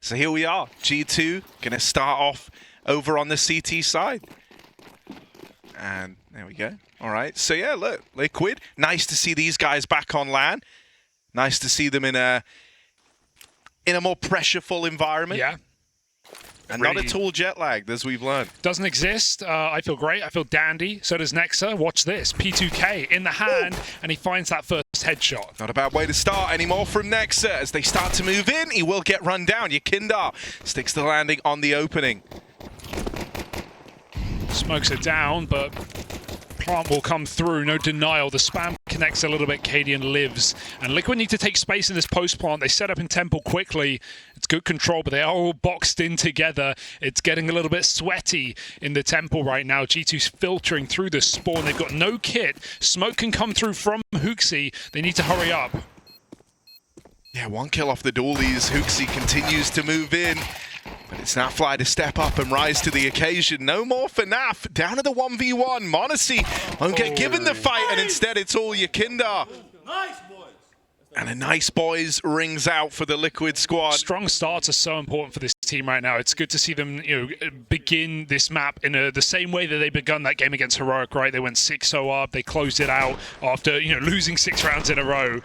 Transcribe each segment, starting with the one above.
So here we are, G2 gonna start off over on the CT side. And there we go. All right, so yeah, look, Liquid, nice to see these guys back on LAN. Nice to see them in a more pressureful environment. Yeah. And really not at all jet lagged, as we've learned. Doesn't exist. I feel great. I feel dandy. So does Nexa. Watch this. P2K in the hand, and he finds that first headshot. Not a bad way to start anymore from Nexa. As they start to move in, he will get run down. YEKINDAR sticks the landing on the opening. Smokes it down, but plant will come through. No denial. The spam connects a little bit. Cadian lives. And Liquid need to take space in this post plant. They set up in temple quickly. It's good control, but they are all boxed in together. It's getting a little bit sweaty in the temple right now. G2's filtering through the spawn. They've got no kit. Smoke can come through from HooXi. They need to hurry up. Yeah, one kill off the dualies. HooXi continues to move in. But it's Nafly to step up and rise to the occasion. No more for Naf. Down to the 1v1. m0NESY won't get given the fight, and instead it's all YEKINDAR. Nice, boys. And a nice boys rings out for the Liquid squad. Strong starts are so important for this team right now. It's good to see them, begin this map in the same way that they begun that game against Heroic, right? They went 6-0 up. They closed it out after, losing 6 rounds in a row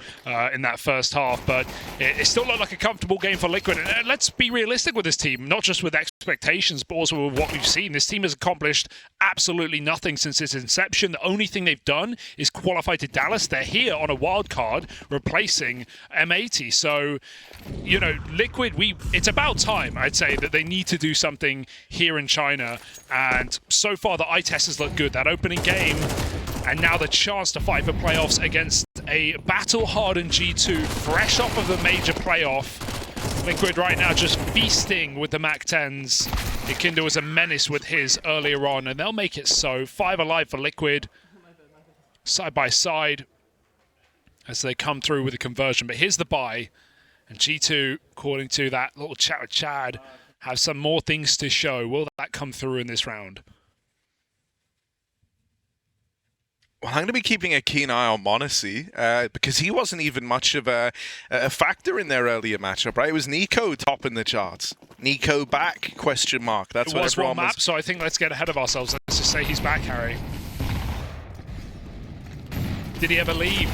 in that first half. But it still looked like a comfortable game for Liquid. And let's be realistic with this team, not just with expectations, but also with what we've seen. This team has accomplished absolutely nothing since its inception. The only thing they've done is qualify to Dallas. They're here on a wild card, replacing M80. So, Liquid, it's about time, I'd say, that they need to do something here in China. And so far, the eye test has looked good. That opening game, and now the chance to fight for playoffs against a battle-hardened G2, fresh off of the major playoff. Liquid right now just feasting with the MAC-10s. YEKINDAR was a menace with his earlier on, and they'll make it so. 5 alive for Liquid, side by side, as they come through with a conversion. But here's the buy, and G2, according to that little chat with Chad, have some more things to show. Will that come through in this round? Well, I'm going to be keeping a keen eye on m0NESY because he wasn't even much of a factor in their earlier matchup, right? It was Nico topping the charts. Nico back, question mark. That's what everyone was. Map, so I think let's get ahead of ourselves. Let's just say he's back, Harry. Did he ever leave?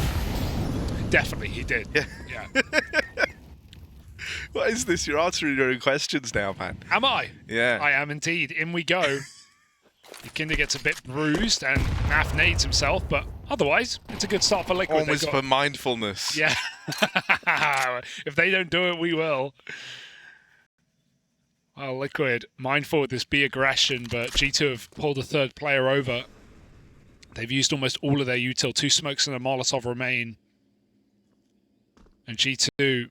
Definitely, he did. Yeah. What is this? You're answering your own questions now, man. Am I? Yeah. I am indeed. In we go. YEKINDAR gets a bit bruised and Naf nades himself, but otherwise, it's a good start for Liquid. Almost for mindfulness. Yeah. If they don't do it, we will. Well, Liquid, mindful with this B aggression, but G2 have pulled a third player over. They've used almost all of their util. 2 smokes and a Molotov remain. And G2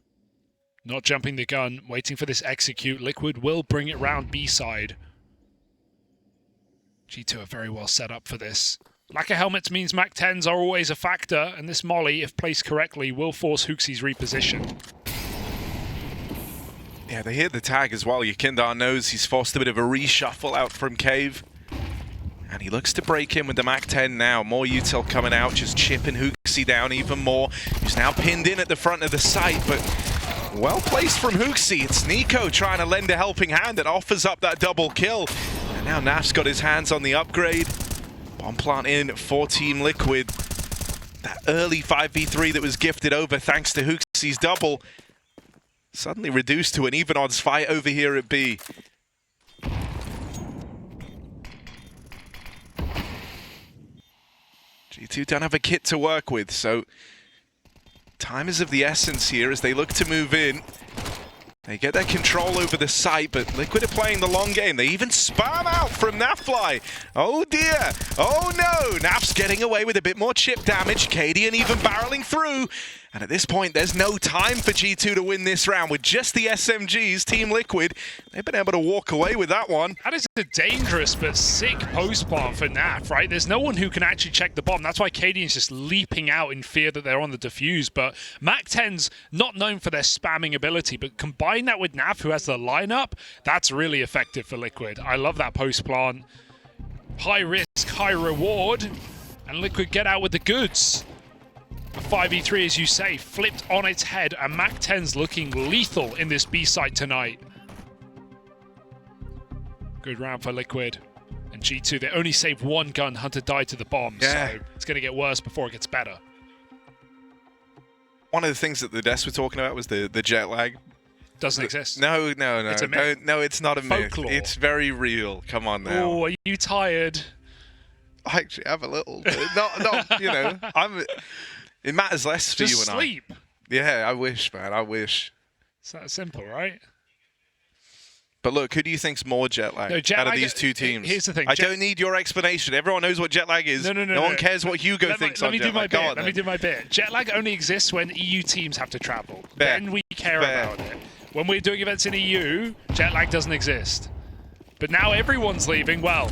not jumping the gun, waiting for this execute. Liquid will bring it round B side. G2 are very well set up for this. Lack of helmets means MAC-10s are always a factor, and this molly, if placed correctly, will force HooXi's reposition. Yeah, they hit the tag as well. YEKINDAR knows he's forced a bit of a reshuffle out from Cave. And he looks to break in with the MAC-10 now. More util coming out, just chipping HooXi down even more. He's now pinned in at the front of the site, but well placed from HooXi. It's Nico trying to lend a helping hand that offers up that double kill. And now Naf's got his hands on the upgrade. Bomb plant in for Team Liquid. That early 5v3 that was gifted over thanks to HooXi's double. Suddenly reduced to an even odds fight over here at B. G2 don't have a kit to work with, so time is of the essence here as they look to move in. They get their control over the site, but Liquid are playing the long game. They even spam out from Nafly. Oh dear. Oh no. Naf's getting away with a bit more chip damage. Cadian even barreling through. And at this point, there's no time for G2 to win this round. With just the SMGs, Team Liquid, they've been able to walk away with that one. That is a dangerous but sick post plant for Naf, right? There's no one who can actually check the bomb. That's why Cadian's just leaping out in fear that they're on the defuse. But MAC-10's not known for their spamming ability, but combine that with Naf, who has the lineup, that's really effective for Liquid. I love that post plant. High risk, high reward, and Liquid get out with the goods. A 5v3, as you say, flipped on its head, and MAC-10's looking lethal in this B site tonight. Good round for Liquid. And G2, they only saved one gun. Hunter died to the bomb, so it's going to get worse before it gets better. One of the things that the devs were talking about was the jet lag. Doesn't exist. No. It's a myth. No, it's not a Folklore. myth. It's very real. Come on now. Oh, are you tired? I actually have a little. Not you know. It matters less for Just you and sleep. Yeah, I wish, man. I wish. It's that simple, right? But look, who do you think's more jet lag out of these two teams? Here's the thing. I don't need your explanation. Everyone knows what jet lag is. No one cares what Hugo thinks on jet lag. Let me do my bit. Jet lag only exists when EU teams have to travel. Then we care about it. When we're doing events in EU, jet lag doesn't exist. But now everyone's leaving. Well,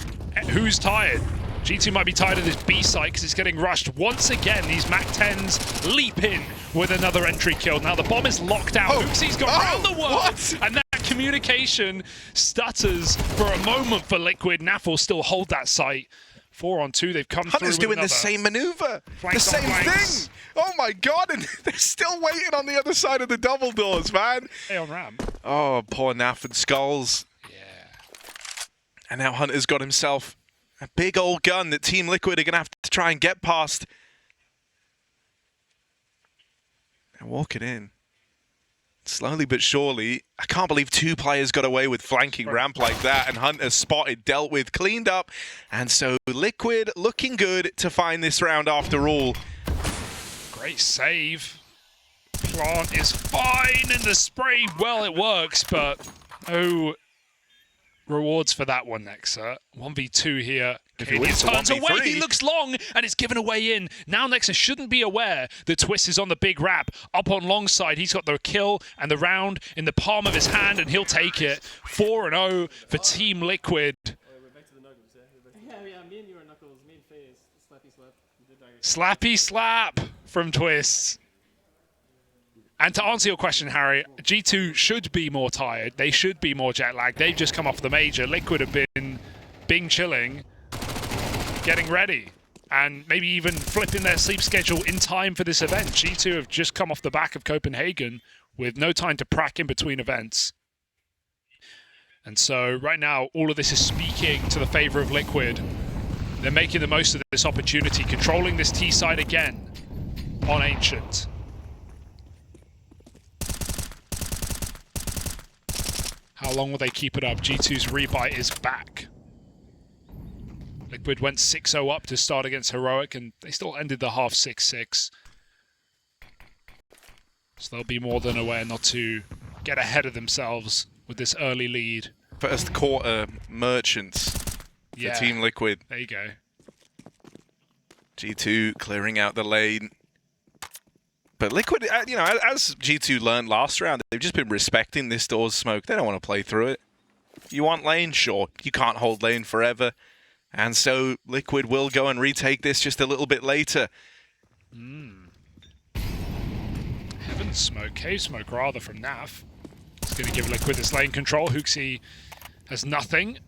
who's tired? G2 might be tired of this B site because it's getting rushed. Once again, these MAC-10s leap in with another entry kill. Now the bomb is locked out. Huxey's gone around the world. What? And that communication stutters for a moment for Liquid. NAF will still hold that site. 4-on-2, they've come Hunter's through with doing the same maneuver. Flanks the on same flanks. thing. Oh my god, and they're still waiting on the other side of the double doors, man. Hey on ramp. Oh, poor Naf and Skulls. Yeah. And now Hunter's got himself a big old gun that Team Liquid are going to have to try and get past. And walk it in. Slowly but surely. I can't believe two players got away with flanking ramp like that, and Hunter spotted, dealt with, cleaned up. And so Liquid looking good to find this round after all. Great save. Plant is fine, and the spray, well, it works, but no rewards for that one, Nexa. 1v2 here. Kadian turns away, 1v3. he looks long, and it's given away in. Now Nexa shouldn't be aware that Twist is on the big wrap. Up on long side, he's got the kill and the round in the palm of his hand, and he'll take it. 4-0 for Team Liquid. Yeah, me and you are Knuckles, me and Phase, slappy slap. Slappy slap from Twist. And to answer your question, Harry, G2 should be more tired. They should be more jet lagged. They've just come off the major. Liquid have been chilling, getting ready, and maybe even flipping their sleep schedule in time for this event. G2 have just come off the back of Copenhagen with no time to prac in between events. And so right now, all of this is speaking to the favor of Liquid. They're making the most of this opportunity, controlling this T side again on Ancient. How long will they keep it up? G2's rebite is back. Liquid went 6-0 up to start against Heroic, and they still ended the half 6-6. So they'll be more than aware not to get ahead of themselves with this early lead. First quarter Merchants for Team Liquid. There you go. G2 clearing out the lane. But Liquid, you know, as G2 learned last round, they've just been respecting this door's smoke. They don't want to play through it. You want lane? Sure. You can't hold lane forever. And so Liquid will go and retake this just a little bit later. Heaven smoke, cave smoke rather from NAF. It's going to give Liquid this lane control. Huxey has nothing.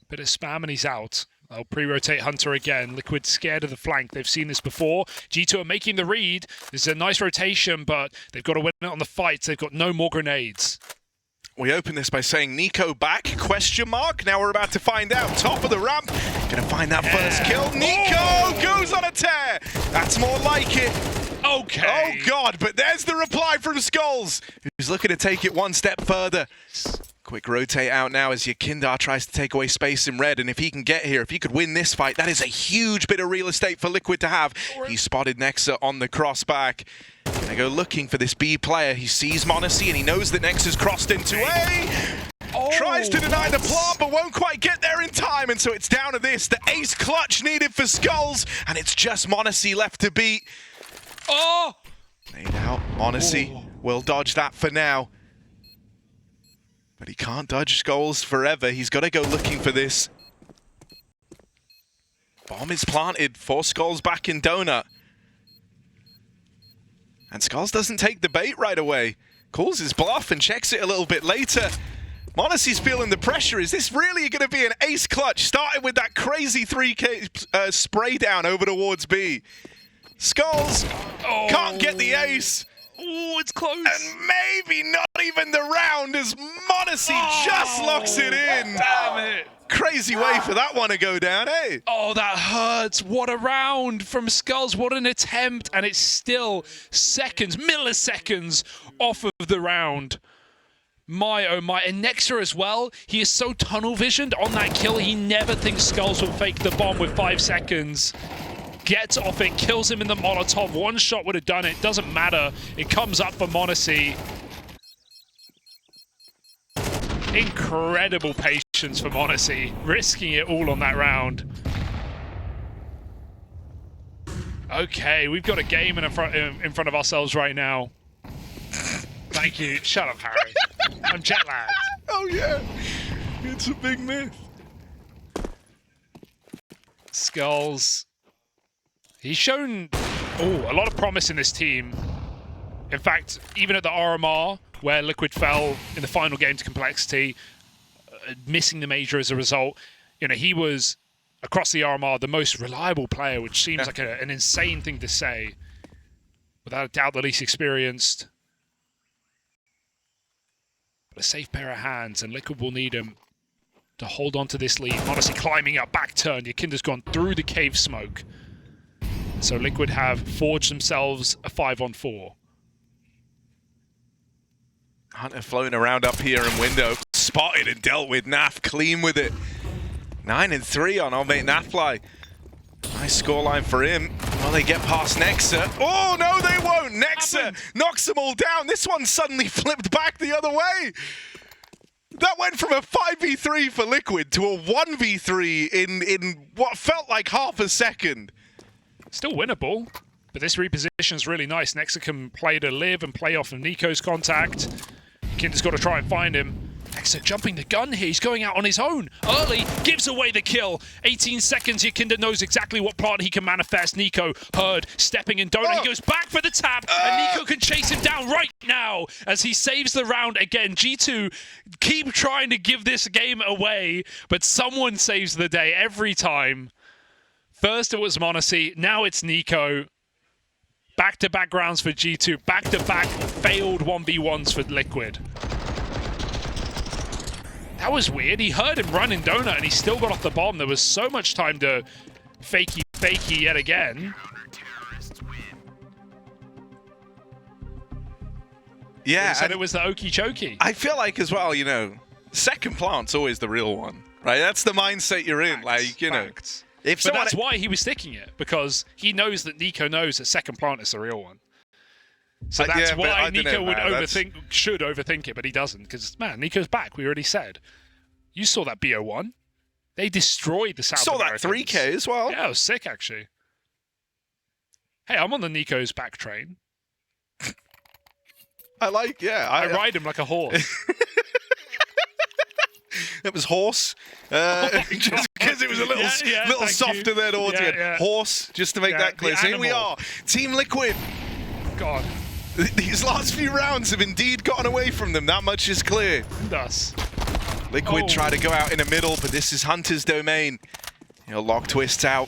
Bit of spam and he's out. They'll pre-rotate Hunter again. Liquid scared of the flank. They've seen this before. G2 are making the read. This is a nice rotation, but they've got to win it on the fights. They've got no more grenades. We open this by saying Nico back, question mark. Now we're about to find out. Top of the ramp. Gonna find that first kill. Nico goes on a tear. That's more like it. Okay. Oh God, but there's the reply from Skulls, who's looking to take it one step further. Quick rotate out now as YEKINDAR tries to take away space in red, and if he can get here, if he could win this fight, that is a huge bit of real estate for Liquid to have. He spotted Nexa on the crossback. Gonna go looking for this B player. He sees m0NESY and he knows that Nexa's crossed into A. Tries to deny the plant, but won't quite get there in time, and so it's down to this, the ace clutch needed for Skulls, and it's just m0NESY left to beat. Oh! Made out. m0NESY will dodge that for now. But he can't dodge Skulls forever. He's got to go looking for this. Bomb is planted for Skulls back in Donut. And Skulls doesn't take the bait right away. Calls his bluff and checks it a little bit later. m0NESY's feeling the pressure. Is this really going to be an ace clutch? Started with that crazy 3K spray down over towards B. Skulls can't get the ace. Oh, it's close. And maybe not even the round as Monacy just locks it in. Damn it. Crazy way for that one to go down, eh? Oh, that hurts. What a round from Skulls. What an attempt. And it's still seconds, milliseconds off of the round. My, oh my. And Nexa as well. He is so tunnel visioned on that kill. He never thinks Skulls will fake the bomb with 5 seconds. Gets off it, kills him in the Molotov. One shot would have done it. Doesn't matter. It comes up for Monacy. Incredible patience for Monacy, risking it all on that round. Okay, we've got a game in front of ourselves right now. Thank you. Shut up, Harry. I'm jet lagged. Oh yeah, it's a big myth. Skulls. He's shown a lot of promise in this team. In fact, even at the RMR, where Liquid fell in the final game to Complexity, missing the major as a result, you know, he was, across the RMR, the most reliable player, which seems like an insane thing to say. Without a doubt, the least experienced. But a safe pair of hands, and Liquid will need him to hold on to this lead. Honestly, climbing up, back turn. YEKINDAR's gone through the cave smoke. So Liquid have forged themselves a 5-on-4. Hunter floating around up here in window. Spotted and dealt with. Naf clean with it. 9-3 on old mate Nafly. Nice scoreline for him. Will they get past Nexa? Oh, no, they won't. Nexa knocks them all down. This one suddenly flipped back the other way. That went from a 5v3 for Liquid to a 1v3 in what felt like half a second. Still winnable, but this reposition is really nice. Nexa can play to live and play off of Nico's contact. YEKINDAR's got to try and find him. Nexa jumping the gun here. He's going out on his own. Early, gives away the kill. 18 seconds, YEKINDAR knows exactly what plant he can manifest. Nico heard, stepping in donut. He goes back for the tap, and Nico can chase him down right now as he saves the round again. G2 keep trying to give this game away, but someone saves the day every time. First it was Monacy, now it's Nico. Back-to-back rounds for G2, back-to-back failed 1v1s for Liquid. That was weird. He heard him run in donut and he still got off the bomb. There was so much time to fakey yet again. Yeah, They said it was the okey chokey. I feel like as well, you know, second plant's always the real one, right? That's the mindset you're in. Facts, like, you know. facts. If But that's why he was sticking it, because he knows that Nico knows that second plant is the real one. So that's yeah, why I don't Nico know, would man. should overthink it, but he doesn't, because, man, Nico's back, we already said. You saw that BO1. They destroyed the South saw Americans. that 3K as well. Yeah, it was sick, actually. Hey, I'm on the Nico's back train. I like, yeah. I ride him like a horse. It was horse, just because it was a little softer than audio. Yeah. Horse, just to make that clear. So here we are, Team Liquid. God. These last few rounds have indeed gotten away from them. That much is clear. Thus. Liquid try to go out in the middle, but this is Hunter's domain. He'll lock twists out.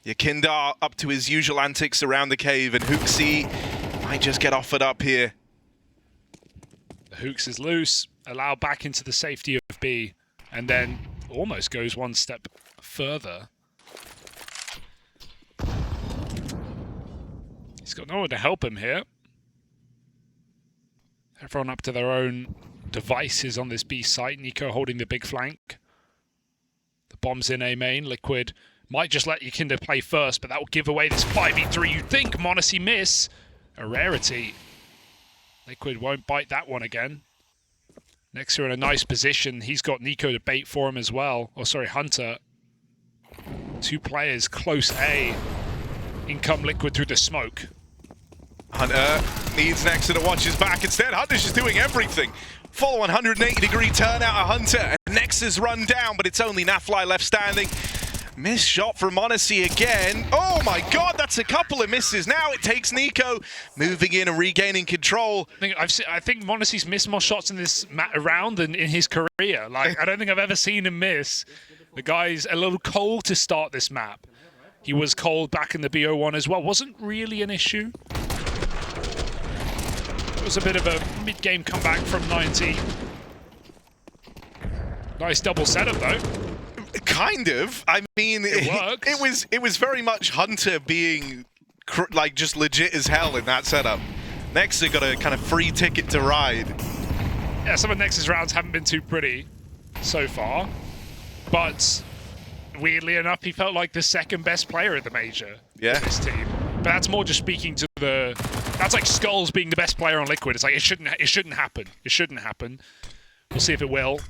YEKINDAR up to his usual antics around the cave, and Hooksy might just get offered up here. The Hooks is loose. Allow back into the safety of B, and then almost goes one step further. He's got no one to help him here. Everyone up to their own devices on this B site. Nico holding the big flank. The bomb's in A main. Liquid might just let YEKINDAR play first, but that will give away this 5v3. You'd think Monacy miss. A rarity. Liquid won't bite that one again. Nexa in a nice position. He's got Nico to bait for him as well. Oh, sorry, Hunter. Two players close A. In come Liquid through the smoke. Hunter needs Nexa to watch his back. Instead, Hunter's just doing everything. Full 180-degree turn out of Hunter. And Nexa's run down, but it's only Nafly left standing. Missed shot from Monacy again. Oh my god, that's a couple of misses. Now it takes Nico moving in and regaining control. I think Monacy's missed more shots in this round than in his career. Like, I don't think I've ever seen him miss. The guy's a little cold to start this map. He was cold back in the BO1 as well. Wasn't really an issue. was a bit of a mid-game comeback from 90. Nice double setup though. Kind of. I mean, it was very much Hunter being like just legit as hell in that setup. Nexa got a kind of free ticket to ride. Yeah, some of Nex's rounds haven't been too pretty so far, but weirdly enough, he felt like the second best player at the major for this team. But that's more just speaking to that's like Skulls being the best player on Liquid. It's like it shouldn't happen. It shouldn't happen. We'll see if it will.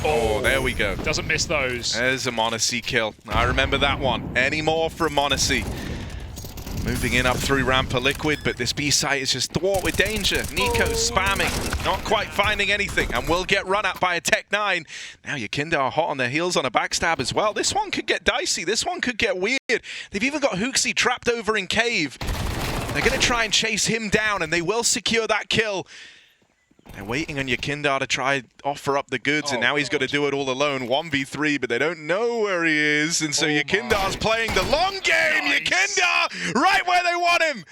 Oh, there we go. Doesn't miss those. There's a m0NESY kill. I remember that one. Any more from m0NESY? Moving in up through ramp for Liquid, but this B site is just thwart with danger. Nico spamming, not quite finding anything, and will get run at by a Tech-9. Now YEKINDAR hot on their heels on a backstab as well. This one could get dicey. This one could get weird. They've even got HooXi trapped over in cave. They're going to try and chase him down, and they will secure that kill. They're waiting on YEKINDAR to try offer up the goods, and now he's got to do it all alone. 1v3, but they don't know where he is, and so YEKINDAR's playing the long game. Nice. YEKINDAR right where they want him.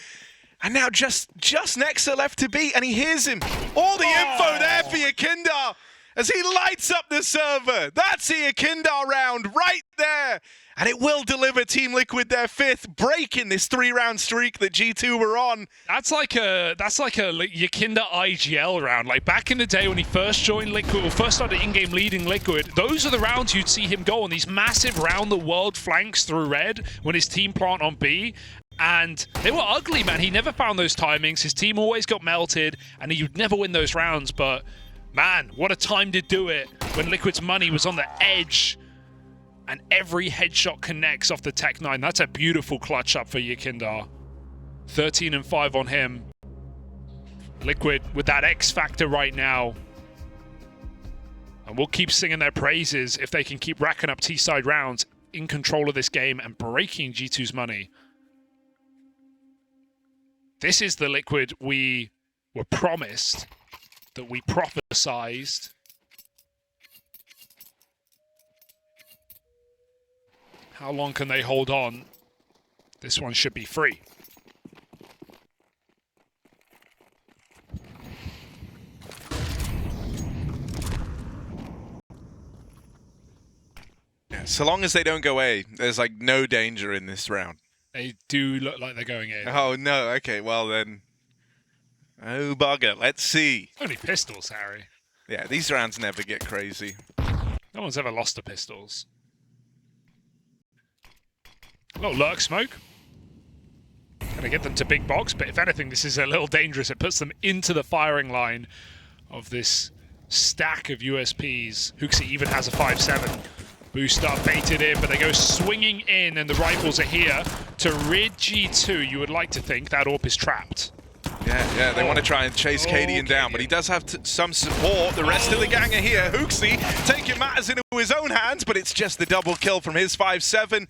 And now just Nexa left to beat, and he hears him. All the info there for YEKINDAR as he lights up the server. That's a YEKINDAR round right there. And it will deliver Team Liquid their 5th, breaking this 3-round streak that G2 were on. That's like a YEKINDAR IGL round. Like back in the day when he first joined Liquid, or first started in-game leading Liquid, those are the rounds you'd see him go on, these massive round-the-world flanks through red when his team plant on B. And they were ugly, man. He never found those timings. His team always got melted, and he'd never win those rounds. But, man, what a time to do it when Liquid's money was on the edge. And every headshot connects off the Tech-9. That's a beautiful clutch up for YEKINDAR. 13-5 on him. Liquid with that X factor right now. And we'll keep singing their praises if they can keep racking up T-side rounds in control of this game and breaking G2's money. This is the Liquid we were promised, that we prophesized. How long can they hold on? This one should be free. Yeah, so long as they don't go A, there's like no danger in this round. They do look like they're going A. Oh no, okay, well then. Oh bugger, let's see. Only pistols, Harry. Yeah, these rounds never get crazy. No one's ever lost to pistols. A little lurk smoke. Gonna get them to big box, but if anything, this is a little dangerous. It puts them into the firing line of this stack of USPs. HooXi even has a 5-7. Boost up, baited in, but they go swinging in, and the rifles are here to rid G2. You would like to think that AWP is trapped. Yeah, they want to try and chase Cadian down, but he does have some support. The rest of the gang are here. HooXi taking matters into his own hands, but it's just the double kill from his 5-7.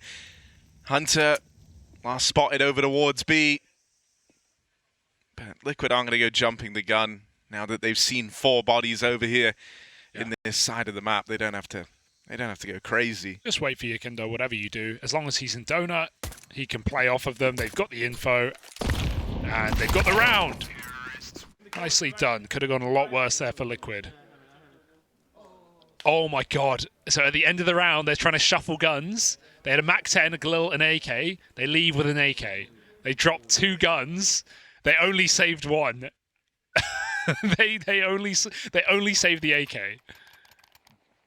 Hunter last spotted over towards B. But Liquid aren't going to go jumping the gun now that they've seen 4 bodies over here in this side of the map. They don't have to go crazy. Just wait for YEKINDAR, whatever you do. As long as he's in donut, he can play off of them. They've got the info, and they've got the round. Nicely done. Could have gone a lot worse there for Liquid. Oh my god. So at the end of the round, they're trying to shuffle guns. They had a MAC-10, a GLIL, an AK. They leave with an AK. They dropped 2 guns. They only saved 1. they only saved the AK.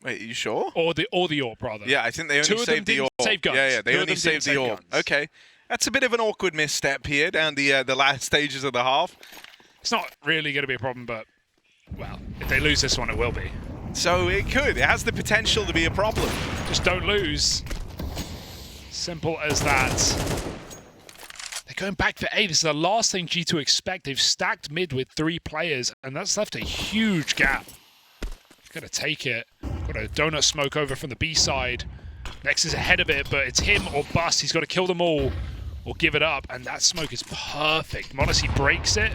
Wait, are you sure? Or the AWP, rather. Yeah, I think they only saved the AWP. Save guns. Yeah, they only saved the AWP. Okay. That's a bit of an awkward misstep here down the last stages of the half. It's not really going to be a problem, but, well, if they lose this one, it will be. So it could. It has the potential to be a problem. Just don't lose. Simple as that. They're going back for A. This is the last thing G2 expect. They've stacked mid with 3 players, and that's left a huge gap. Got to take it. Got a donut smoke over from the B side. Nex is ahead of it, but it's him or bust. He's got to kill them all or give it up, and that smoke is perfect. m0NESY breaks it.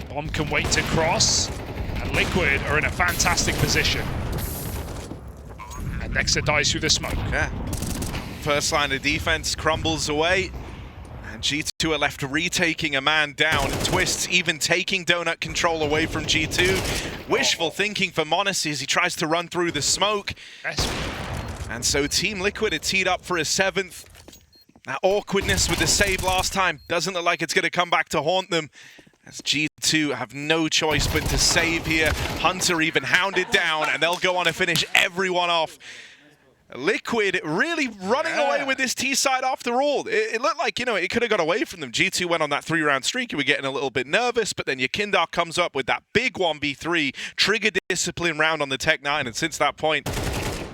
Bomb can wait to cross, and Liquid are in a fantastic position. And Nexa dies through the smoke. Yeah. First line of defense crumbles away. And G2 are left retaking a man down. Twists even taking Donut control away from G2. Wishful thinking for Monacy as he tries to run through the smoke. And so Team Liquid are teed up for a 7th. That awkwardness with the save last time doesn't look like it's going to come back to haunt them, as G2 have no choice but to save here. Hunter even hounded down, and they'll go on to finish everyone off. Liquid really running away with this T side after all. It looked like, you know, it could have got away from them. G2 went on that 3-round streak. You were getting a little bit nervous, but then YEKINDAR comes up with that big 1v3, trigger discipline round on the Tech 9, and since that point,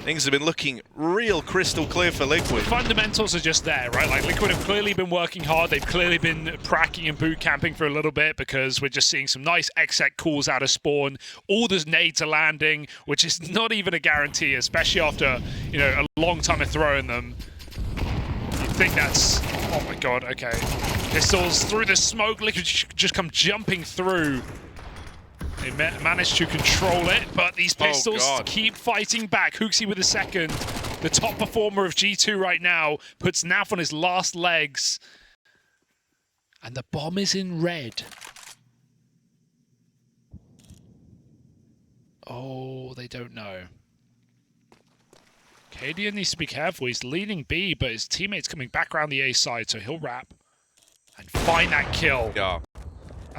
things have been looking real crystal clear for Liquid. Fundamentals are just there, right? Like, Liquid have clearly been working hard. They've clearly been pracking and boot camping for a little bit because we're just seeing some nice exec calls out of spawn. All those nades are landing, which is not even a guarantee, especially after, you know, a long time of throwing them. You think that's... Oh my god, okay. Pistols through the smoke. Liquid just come jumping through. They managed to control it, but these pistols keep fighting back. Hooksy with the second. The top performer of G2 right now puts Naf on his last legs. And the bomb is in red. Oh, they don't know. Cadian needs to be careful. He's leading B, but his teammate's coming back around the A side, so he'll wrap and find that kill. Yeah.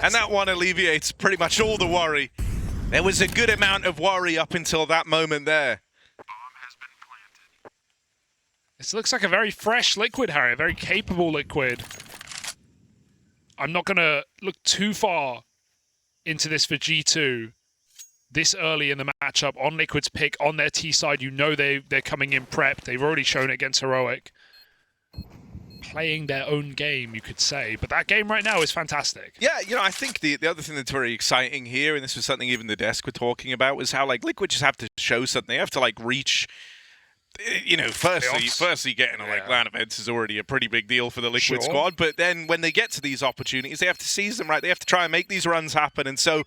And that one alleviates pretty much all the worry. There was a good amount of worry up until that moment there. This looks like a very fresh Liquid, Harry, a very capable Liquid. I'm not going to look too far into this for G2 this early in the matchup on Liquid's pick, on their T side. You know they're coming in prepped. They've already shown it against Heroic. Playing their own game, you could say, but that game right now is fantastic. Yeah, you know, I think the other thing that's very exciting here, and this was something even the desk were talking about, was how, like, Liquid just have to show something. They have to, like, reach, you know, firstly getting like LAN events is already a pretty big deal for the Liquid squad, but then when they get to these opportunities, they have to seize them, right? They have to try and make these runs happen, and so,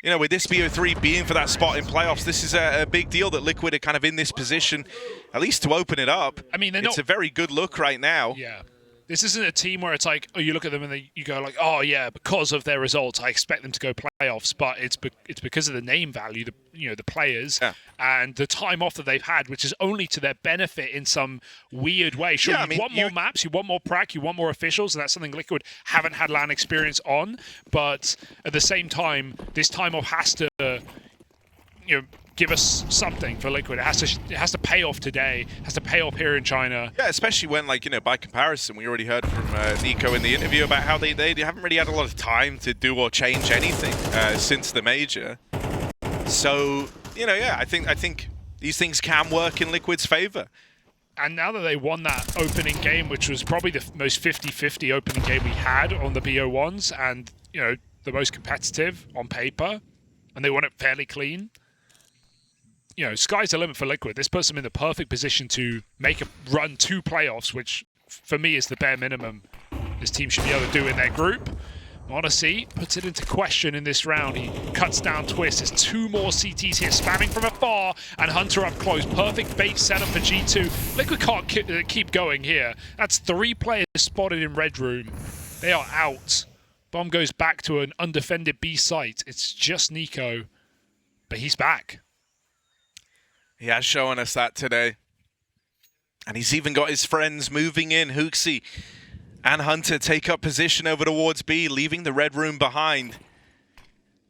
you know, with this BO3 being for that spot in playoffs, this is a big deal that Liquid are kind of in this position, at least to open it up. I mean, it's a very good look right now. Yeah. This isn't a team where it's like, oh, you look at them and you go like, oh yeah, because of their results, I expect them to go playoffs. But it's because of the name value, the players, and the time off that they've had, which is only to their benefit in some weird way. Sure, you want more maps, you want more prac, you want more officials, and that's something Liquid haven't had LAN experience on. But at the same time, this time off has to, you know, give us something for Liquid. It has to pay off today. It has to pay off here in China. Yeah, especially when, like, you know, by comparison, we already heard from Nico in the interview about how they haven't really had a lot of time to do or change anything since the major. So, you know, yeah, I think these things can work in Liquid's favor. And now that they won that opening game, which was probably the most 50-50 opening game we had on the BO1s, and, you know, the most competitive on paper, and they won it fairly clean. You know, sky's the limit for Liquid. This puts them in the perfect position to make a run to playoffs, which for me is the bare minimum this team should be able to do in their group. Monacy puts it into question in this round. He cuts down Twist. There's 2 more CTs here, spamming from afar, and Hunter up close. Perfect bait setup for G2. Liquid can't keep going here. That's 3 players spotted in Red Room. They are out. Bomb goes back to an undefended B site. It's just Nico, but he's back. He has shown us that today. And he's even got his friends moving in. Hooksy and Hunter take up position over towards B, leaving the Red Room behind.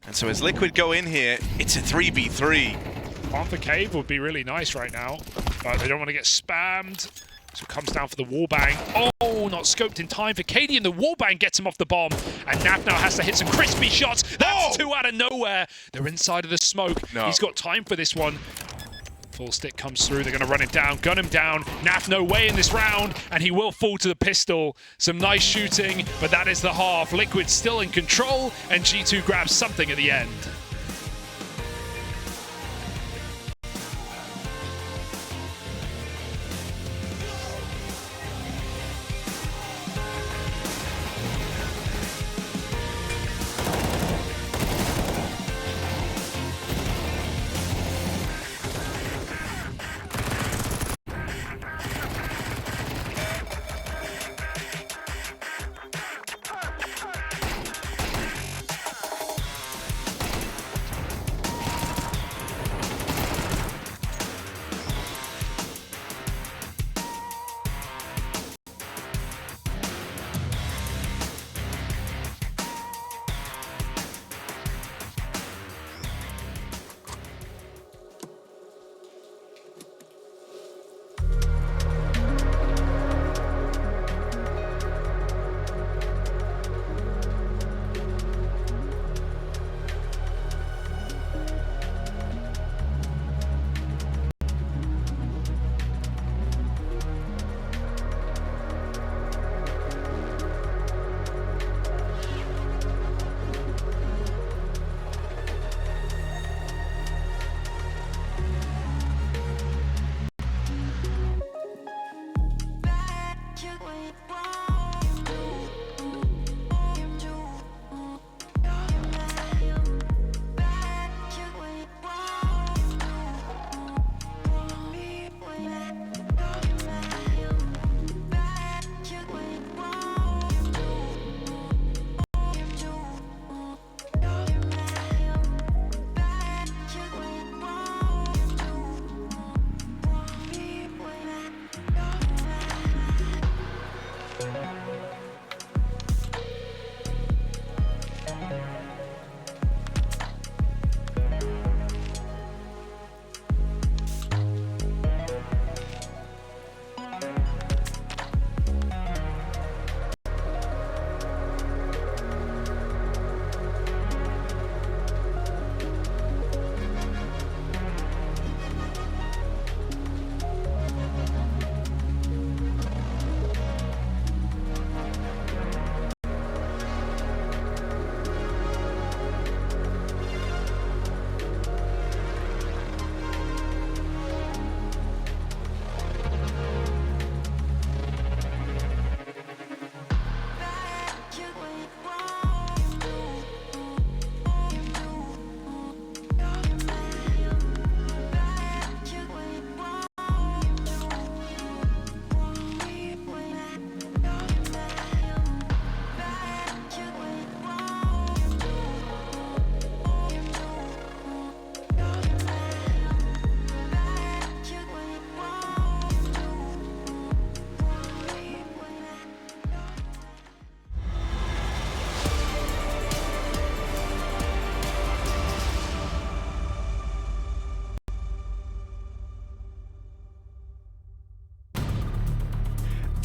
And so as Liquid go in here, it's a 3v3. Bomb for Cave would be really nice right now, but they don't want to get spammed. So it comes down for the wallbang. Oh, not scoped in time for Katie, and the wallbang gets him off the bomb. And Naf now has to hit some crispy shots. That's 2 out of nowhere. They're inside of the smoke. He's got time for this one. Full stick comes through. They're going to run him down, gun him down. Naf no way in this round, and he will fall to the pistol. Some nice shooting, but that is the half. Liquid still in control, and G2 grabs something at the end.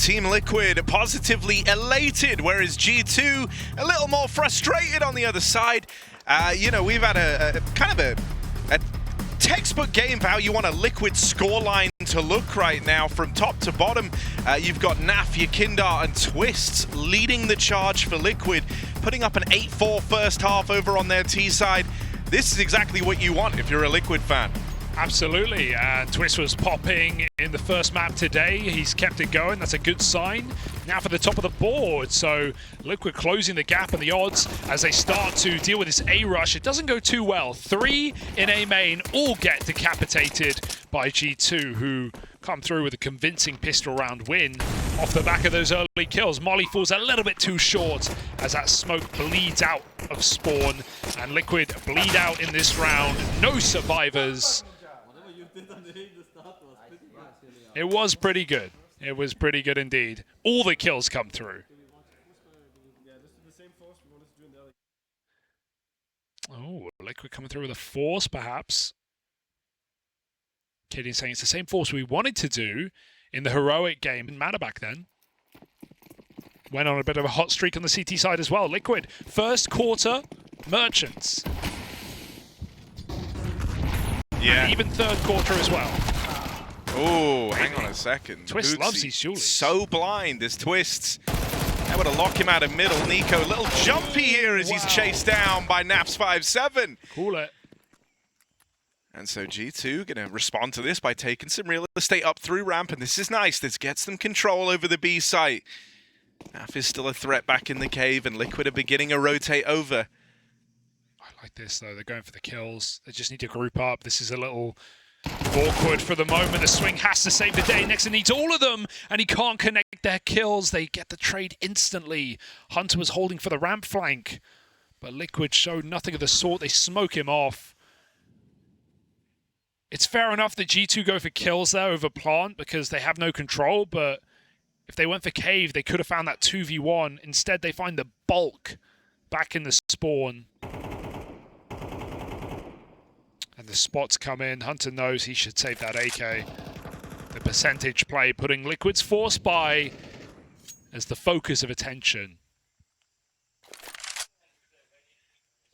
Team Liquid positively elated, whereas G2 a little more frustrated on the other side. You know, we've had a kind of a textbook game for how you want a Liquid scoreline to look right now from top to bottom. You've got Naf, YEKINDAR and Twists leading the charge for Liquid, putting up an 8-4 first half over on their T side. This is exactly what you want if you're a Liquid fan. Absolutely, and Twist was popping in the first map today. He's kept it going, that's a good sign. Now for the top of the board, so Liquid closing the gap and the odds as they start to deal with this A rush. It doesn't go too well. 3 in A main all get decapitated by G2, who come through with a convincing pistol round win off the back of those early kills. Molly falls a little bit too short as that smoke bleeds out of Spawn, and Liquid bleed out in this round. No survivors. It was pretty good. It was pretty good indeed. All the kills come through. Oh, Liquid coming through with a force, perhaps. Katie saying it's the same force we wanted to do in the heroic game. Didn't matter back then. Went on a bit of a hot streak on the CT side as well. Liquid, first quarter, Merchants. Yeah. And even third quarter as well. Oh, hang on a second. Twist Bootsy loves these duels. So blind, this Twists. Able to lock him out of middle. Nico, little jumpy here as he's chased down by Naps 5-7. Cool it. And so G2 going to respond to this by taking some real estate up through ramp, and this is nice. This gets them control over the B site. Naf is still a threat back in the cave, and Liquid are beginning to rotate over. I like this, though. They're going for the kills. They just need to group up. This is a little awkward for the moment. The swing has to save the day. Nexon needs all of them, and he can't connect their kills. They get the trade instantly. Hunter was holding for the ramp flank, but Liquid showed nothing of the sort. They smoke him off. It's fair enough that G2 go for kills there over plant because they have no control, but if they went for cave, they could have found that 2v1. Instead, they find the bulk back in the spawn. And the spots come in. Hunter knows he should save that AK. The percentage play, putting Liquid's force buy as the focus of attention.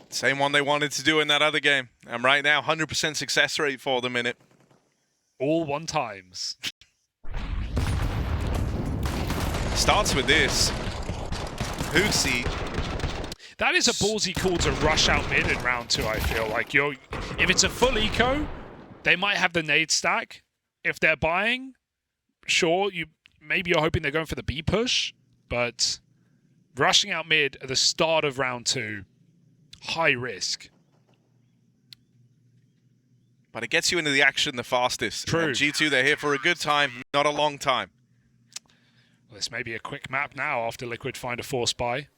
Same one they wanted to do in that other game. And right now, 100% success rate for them in it. All one times. Starts with this. Hooksy. That is a ballsy call to rush out mid in round 2, I feel. Like, if it's a full eco, they might have the nade stack. If they're buying, sure, maybe you're hoping they're going for the B push, but rushing out mid at the start of round 2, high risk. But it gets you into the action the fastest. True. And G2, they're here for a good time, not a long time. Well, this may be a quick map now after Liquid find a force buy.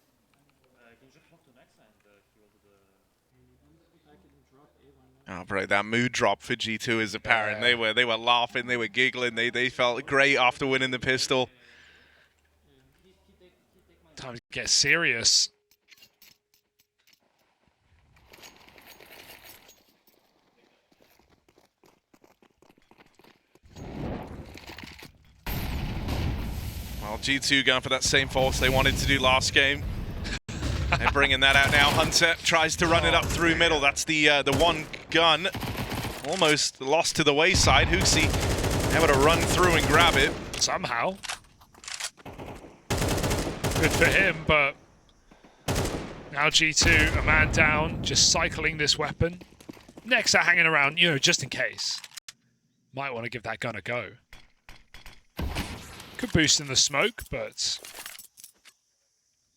Oh, bro, that mood drop for G2 is apparent. Yeah. They were laughing, they were giggling, they felt great after winning the pistol. Time to get serious. Well, G2 going for that same force they wanted to do last game. They're bringing that out now. Hunter tries to run it up through middle. That's the one gun. Almost lost to the wayside. Hooksy able to run through and grab it. Somehow. Good for him, but now G2, a man down, just cycling this weapon. Next are hanging around, just in case. Might want to give that gun a go. Could boost in the smoke, but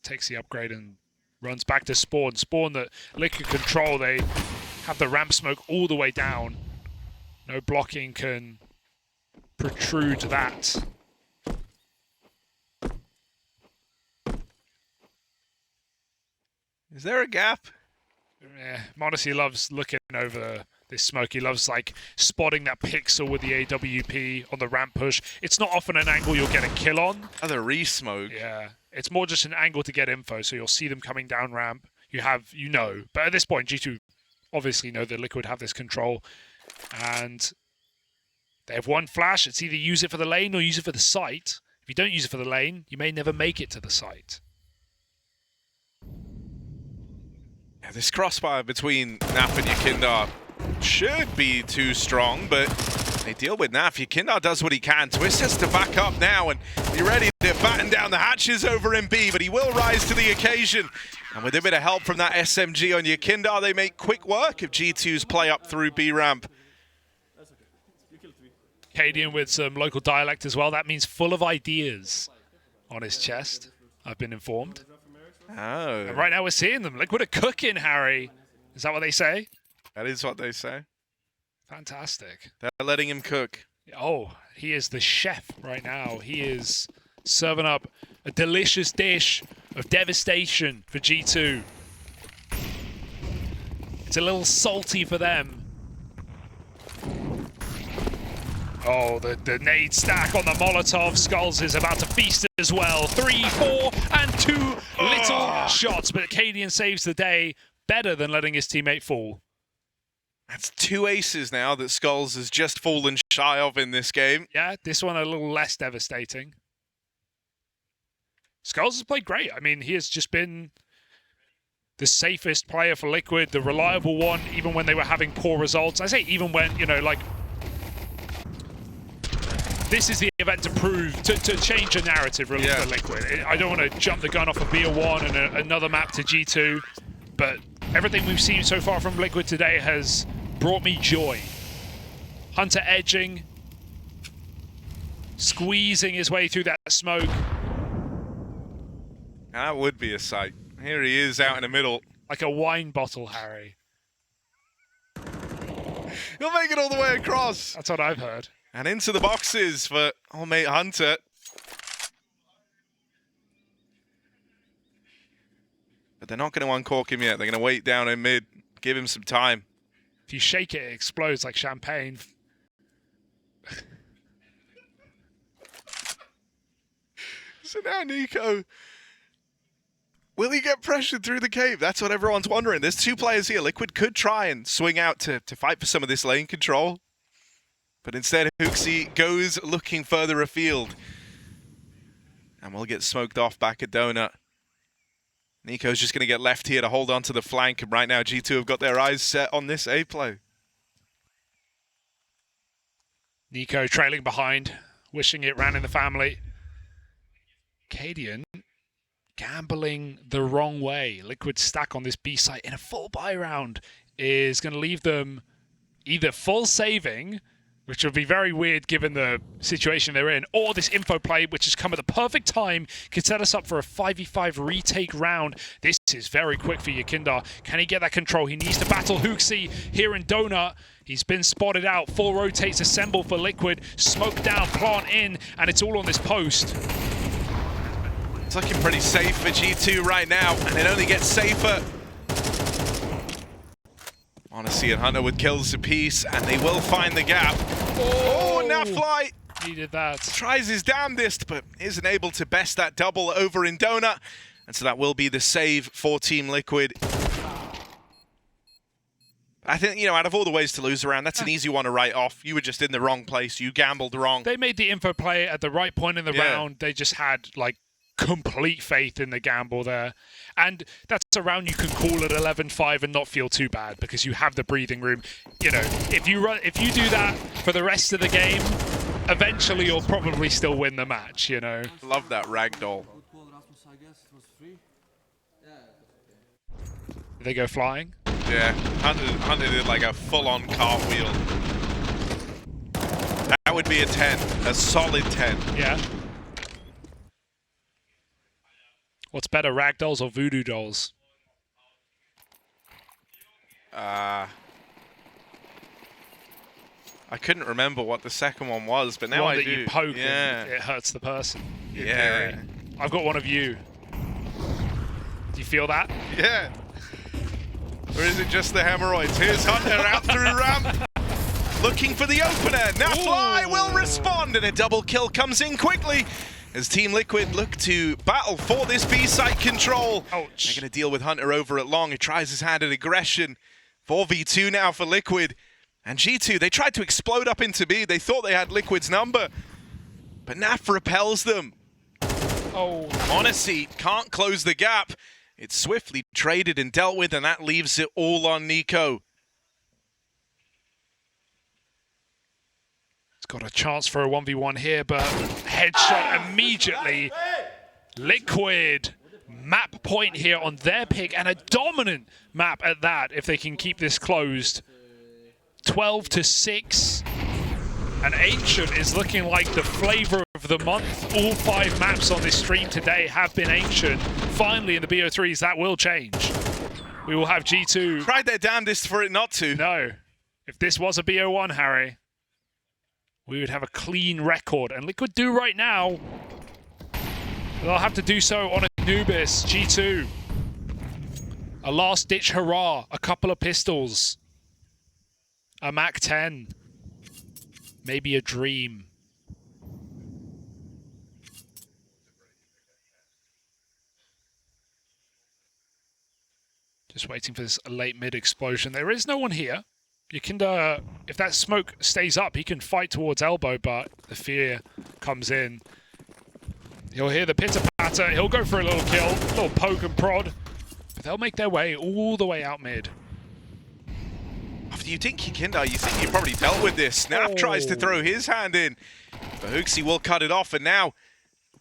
takes the upgrade and runs back to Spawn. Spawn that Liquid control, they have the ramp smoke all the way down. No blocking can protrude that. Is there a gap? Yeah, Modesty loves looking over this smoke. He loves spotting that pixel with the AWP on the ramp push. It's not often an angle you'll get a kill on. Other re-smoke. Yeah, it's more just an angle to get info, so you'll see them coming down ramp. But at this point, G2 obviously know that Liquid have this control, and they have one flash. It's either use it for the lane or use it for the site. If you don't use it for the lane, you may never make it to the site. Yeah, this crossfire between Naf and YEKINDAR should be too strong, but they deal with Naf. YEKINDAR does what he can. Twist has to back up now and be ready to batten down the hatches over in B, but he will rise to the occasion. And with a bit of help from that SMG on YEKINDAR, they make quick work of G2's play up through B ramp. Cadian with some local dialect as well. That means full of ideas on his chest, I've been informed. Oh. And right now we're seeing them. Liquid are cooking, Harry. Is that what they say? That is what they say. Fantastic. They're letting him cook. Oh, he is the chef right now. He is serving up a delicious dish of devastation for G2. It's a little salty for them. Oh, the nade stack on the Molotov. Skulls is about to feast as well. 3, 4, and 2 little shots. But Cadian saves the day better than letting his teammate fall. That's 2 aces now that Skulls has just fallen shy of in this game. Yeah, this one a little less devastating. Skulls has played great. I mean, he has just been the safest player for Liquid, the reliable one, even when they were having poor results. I say even when, you know, like, this is the event to prove, to change the narrative really for Liquid. I don't want to jump the gun off of BO1 and another map to G2, but everything we've seen so far from Liquid today has brought me joy. Hunter edging, squeezing his way through that smoke. That would be a sight. Here he is out in the middle. Like a wine bottle, Harry. He'll make it all the way across. That's what I've heard. And into the boxes for old mate Hunter. But they're not going to uncork him yet. They're going to wait down in mid, give him some time. If you shake it, it explodes like champagne. So now Nico, will he get pressured through the cave? That's what everyone's wondering. There's 2 players here. Liquid could try and swing out to fight for some of this lane control. But instead, HooXi goes looking further afield. And we'll get smoked off back at Donut. Nico's just going to get left here to hold on to the flank. And right now, G2 have got their eyes set on this A play. Nico trailing behind, wishing it ran in the family. Cadian gambling the wrong way. Liquid stack on this B site in a full buy round is going to leave them either full saving, which would be very weird given the situation they're in, or this info play, which has come at the perfect time, could set us up for a 5v5 retake round. This is very quick for YEKINDAR. Can he get that control? He needs to battle HooXi here in Donut. He's been spotted out. 4 rotates assemble for Liquid. Smoke down, plant in, and it's all on this post. It's looking pretty safe for G2 right now, and it only gets safer. Odyssey and Hunter with kills apiece, and they will find the gap. Oh, Nafly needed that. Tries his damnedest, but isn't able to best that double over in Donut. And so that will be the save for Team Liquid. I think, you know, out of all the ways to lose around, that's an easy one to write off. You were just in the wrong place. You gambled wrong. They made the info play at the right point in the round. They just had, like, complete faith in the gamble there. And that's a round you can call at 11-5 and not feel too bad because you have the breathing room. You know, if you do that for the rest of the game, eventually you'll probably still win the match, you know. Love that ragdoll. Did they go flying? Yeah, Hunter did like a full-on cartwheel. That would be a 10, a solid 10. Yeah. What's better, ragdolls or voodoo dolls? I couldn't remember what the second one was, but now one I that do. You poke yeah. and it hurts the person. Yeah. I've got one of you. Do you feel that? Yeah. Or is it just the hemorrhoids? Here's Hunter out through ramp. Looking for the opener. Now Fly will respond, and a double kill comes in quickly as Team Liquid look to battle for this B site control. Ouch. They're going to deal with Hunter over at long. He tries his hand at aggression. 4v2 now for Liquid. And G2, they tried to explode up into B. They thought they had Liquid's number. But Naf repels them. Oh, Honesty can't close the gap. It's swiftly traded and dealt with, and that leaves it all on Nico. he's got a chance for a 1v1 here, but headshot immediately. Liquid map point here on their pick, and a dominant map at that if they can keep this closed. 12-6. And Ancient is looking like the flavor of the month. All 5 maps on this stream today have been Ancient. Finally, in the BO3s, that will change. We will have G2. Tried their damnedest for it not to. No. If this was a BO1, Harry, we would have a clean record. And Liquid do right now. They'll have to do so on Anubis. G2. A last-ditch hurrah. A couple of pistols. A MAC-10. Maybe a dream. Just waiting for this late mid explosion. There is no one here. YEKINDAR, if that smoke stays up, he can fight towards elbow, but the fear comes in. He'll hear the pitter-patter. He'll go for a little kill, a little poke and prod. But they'll make their way all the way out mid. After you think YEKINDAR, you think you probably dealt with this. Snap tries to throw his hand in, but Hooksy will cut it off, and now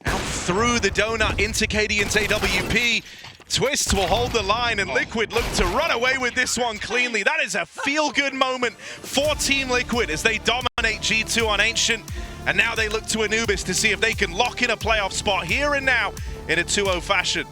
out through the donut into KD and AWP. Twist will hold the line, and Liquid look to run away with this one cleanly. That is a feel-good moment for Team Liquid as they dominate G2 on Ancient, and now they look to Anubis to see if they can lock in a playoff spot here and now in a 2-0 fashion.